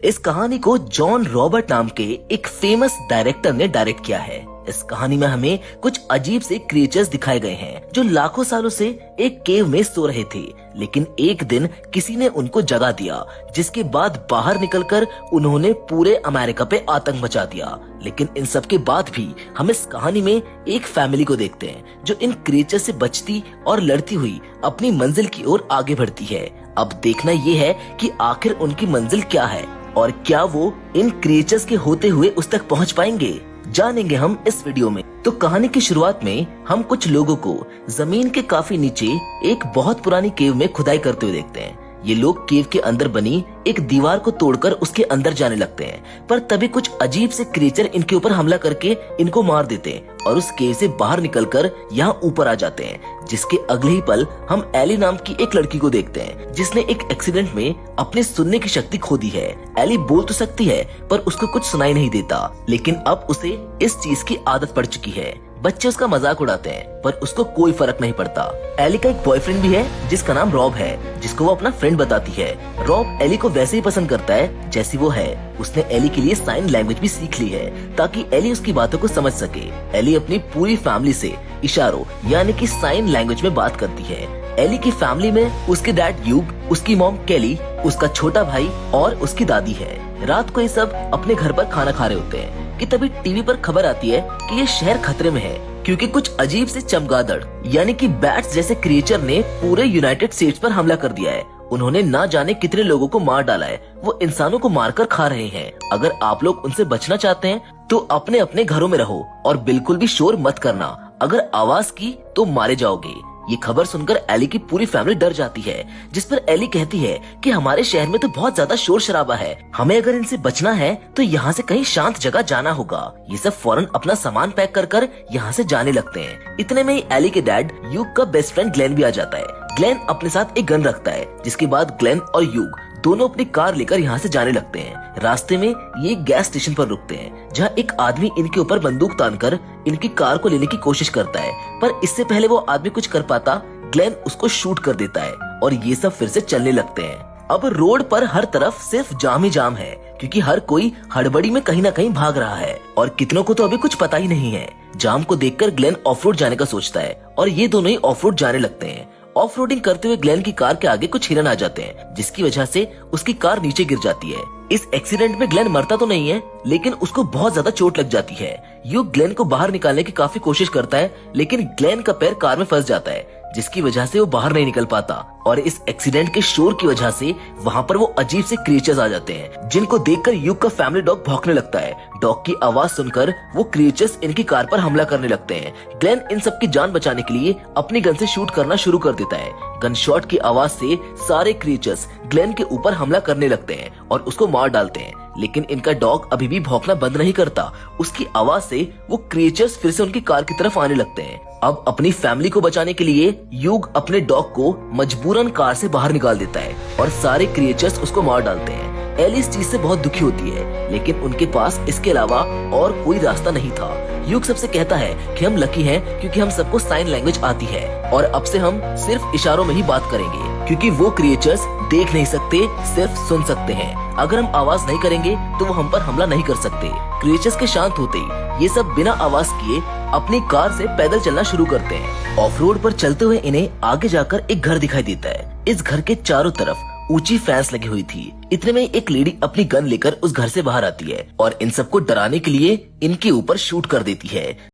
इस कहानी को जॉन रॉबर्ट नाम के एक फेमस डायरेक्टर ने डायरेक्ट किया है। इस कहानी में हमें कुछ अजीब से क्रिएचर्स दिखाए गए हैं जो लाखों सालों से एक केव में सो रहे थे, लेकिन एक दिन किसी ने उनको जगा दिया, जिसके बाद बाहर निकलकर उन्होंने पूरे अमेरिका पे आतंक मचा दिया। लेकिन इन सब के बाद भी हम इस कहानी में एक फैमिली को देखते हैं जो इन क्रिएचर से बचती और लड़ती हुई अपनी मंजिल की ओर आगे बढ़ती है। अब देखना ये है कि आखिर उनकी मंजिल क्या है और क्या वो इन क्रिएचर्स के होते हुए उस तक पहुंच पाएंगे, जानेंगे हम इस वीडियो में। तो कहानी की शुरुआत में हम कुछ लोगों को जमीन के काफी नीचे एक बहुत पुरानी केव में खुदाई करते हुए देखते हैं। ये लोग केव के अंदर बनी एक दीवार को तोड़कर उसके अंदर जाने लगते हैं, पर तभी कुछ अजीब से क्रिएचर इनके ऊपर हमला करके इनको मार देते हैं और उस केव से बाहर निकलकर यहाँ ऊपर आ जाते हैं। जिसके अगले ही पल हम एली नाम की एक लड़की को देखते हैं जिसने एक एक्सीडेंट में अपने सुनने की शक्ति खो दी है। एली बोल तो सकती है पर उसको कुछ सुनाई नहीं देता, लेकिन अब उसे इस चीज की आदत पड़ चुकी है। बच्चे उसका मजाक उड़ाते हैं पर उसको कोई फर्क नहीं पड़ता। एली का एक बॉयफ्रेंड भी है जिसका नाम रॉब है, जिसको वो अपना फ्रेंड बताती है। रॉब एली को वैसे ही पसंद करता है जैसी वो है। उसने एली के लिए साइन लैंग्वेज भी सीख ली है ताकि एली उसकी बातों को समझ सके। एली अपनी पूरी फैमिली से इशारों यानी कि साइन लैंग्वेज में बात करती है। एली की फैमिली में उसके डैड यूग, उसकी मॉम केली, उसका छोटा भाई और उसकी दादी है। रात को ये सब अपने घर पर खाना खा रहे होते हैं कि तभी टीवी पर खबर आती है कि ये शहर खतरे में है क्योंकि कुछ अजीब से चमगादड़ यानी कि बैट्स जैसे क्रिएचर ने पूरे यूनाइटेड स्टेट्स पर हमला कर दिया है। उन्होंने ना जाने कितने लोगों को मार डाला है। वो इंसानों को मारकर खा रहे हैं। अगर आप लोग उनसे बचना चाहते हैं तो अपने अपने घरों में रहो और बिल्कुल भी शोर मत करना। अगर आवाज की तो मारे जाओगे। ये खबर सुनकर एली की पूरी फैमिली डर जाती है, जिस पर एली कहती है कि हमारे शहर में तो बहुत ज्यादा शोर शराबा है, हमें अगर इनसे बचना है तो यहाँ से कहीं शांत जगह जाना होगा। ये सब फौरन अपना सामान पैक कर कर यहाँ से जाने लगते हैं। इतने में ही एली के डैड यूग का बेस्ट फ्रेंड ग्लेन भी आ जाता है। ग्लेन अपने साथ एक गन रखता है, जिसके बाद ग्लेन और यूग दोनों अपनी कार लेकर यहाँ से जाने लगते हैं। रास्ते में ये गैस स्टेशन पर रुकते हैं जहाँ एक आदमी इनके ऊपर बंदूक तानकर इनकी कार को लेने की कोशिश करता है, पर इससे पहले वो आदमी कुछ कर पाता, ग्लेन उसको शूट कर देता है और ये सब फिर से चलने लगते हैं। अब रोड पर हर तरफ सिर्फ जाम ही जाम है क्योंकि हर कोई हड़बड़ी में कहीं ना कहीं भाग रहा है और कितनों को तो अभी कुछ पता ही नहीं है। जाम को देखकर ग्लेन ऑफ रोड जाने का सोचता है और ये दोनों ही ऑफ रोड जाने लगते हैं। ऑफ रोडिंग करते हुए ग्लेन की कार के आगे कुछ हिरन आ जाते हैं, जिसकी वजह से उसकी कार नीचे गिर जाती है। इस एक्सीडेंट में ग्लेन मरता तो नहीं है, लेकिन उसको बहुत ज्यादा चोट लग जाती है। यूग ग्लेन को बाहर निकालने की काफी कोशिश करता है, लेकिन ग्लेन का पैर कार में फंस जाता है, जिसकी वजह से वो बाहर नहीं निकल पाता। और इस एक्सीडेंट के शोर की वजह से वहाँ पर वो अजीब से क्रिएचर्स आ जाते हैं, जिनको देखकर यूग का फैमिली डॉग भौंकने लगता है। डॉग की आवाज सुनकर वो क्रिएचर्स इनकी कार पर हमला करने लगते हैं। ग्लेन इन सब की जान बचाने के लिए अपनी गन से शूट करना शुरू कर देता है। गन शॉट की आवाज से सारे क्रिएचर्स ग्लेन के ऊपर हमला करने लगते हैं और उसको मार डालते हैं, लेकिन इनका डॉग अभी भी भौंकना बंद नहीं करता। उसकी आवाज से वो क्रिएचर्स फिर से उनकी कार की तरफ आने लगते हैं। अब अपनी फैमिली को बचाने के लिए यूग अपने डॉग को मजबूरन कार से बाहर निकाल देता है और सारे क्रिएचर्स उसको मार डालते हैं। एली इस चीज से बहुत दुखी होती है, लेकिन उनके पास इसके अलावा और कोई रास्ता नहीं था। यूग सबसे कहता है कि हम लकी हैं क्योंकि हम सबको साइन लैंग्वेज आती है और अब से हम सिर्फ इशारों में ही बात करेंगे क्योंकि वो क्रिएचर्स देख नहीं सकते, सिर्फ सुन सकते हैं। अगर हम आवाज नहीं करेंगे तो वो हम पर हमला नहीं कर सकते। क्रिएचर्स के शांत होते ही ये सब बिना आवाज किए अपनी कार से पैदल चलना शुरू करते हैं। ऑफ रोड पर चलते हुए इन्हें आगे जाकर एक घर दिखाई देता है। इस घर के चारों तरफ ऊंची फेंस लगी हुई थी। इतने में एक लेडी अपनी गन लेकर उस घर से बाहर आती है और इन सबको डराने के लिए इनके ऊपर शूट कर देती है।